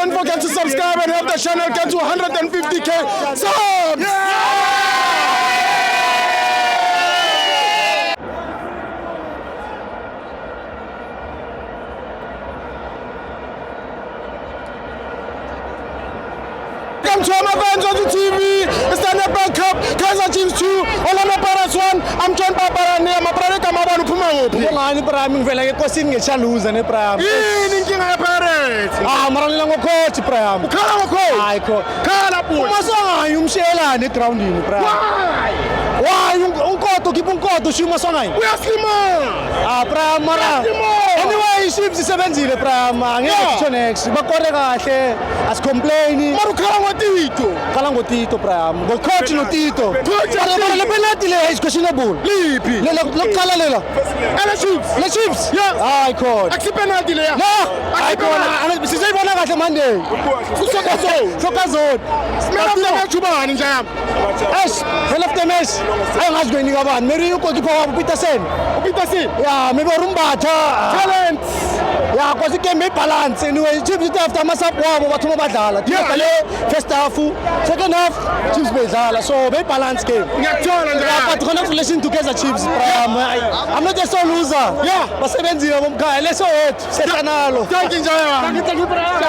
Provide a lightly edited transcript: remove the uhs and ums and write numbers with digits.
don't forget to subscribe and help the channel get to 150k subs. Welcome to my fans on the TV. It's the Netball Cup, Kaizer Chiefs 2, Orlando Pirates 1. I'm John Paparani. I'm a brother Kamada Nupumango. Ngani Prime vela ke kosini ngeshaluza ne Prime. Yini inkinga ya Pirates? Maralila ngocoach Prime. Ukhala ngocoach. Hayi kho. Khala futhi. Umasongayi umshelane egroundini Prime. Why unkoto keep unkoto shuma songayi. Uyaslima. Prime mara. Anyway, Chiefs isebenzile Prime. Ngeke kutsho next. Bakore kahle. Asicomplain. Mara ukhala ngotito. Khala ngotito Prime. Ngocoach noTito. Mara le penalty le is questionable. Liphi? Lokuqala lela. Ele Chiefs. Le Chiefs. Yeah. Hayi coach. Akusipenalty leya. No. Hayi khona. Sizayibona kahle Monday. Sokazone. Smell of the match ubani nje yami. Hell of the match. Ayingazi kwenika bani. Maybe ugoalkeeper wabo Peterson. Peterson. Yeah, maybe Rumbatha. Talent. Yeah, because game balance anyway. Chiefs after masap wabo bathuma badlala. Thina first half, second half Chiefs bedlala. So be balance game. Ngiyakuthola nje. But congratulations to Kaizer Chiefs. I'm not a sole loser. Yeah. Basebenzile bomkhaya leso wethu. Sethanalo. Thank you nje yami. Thank you, brother.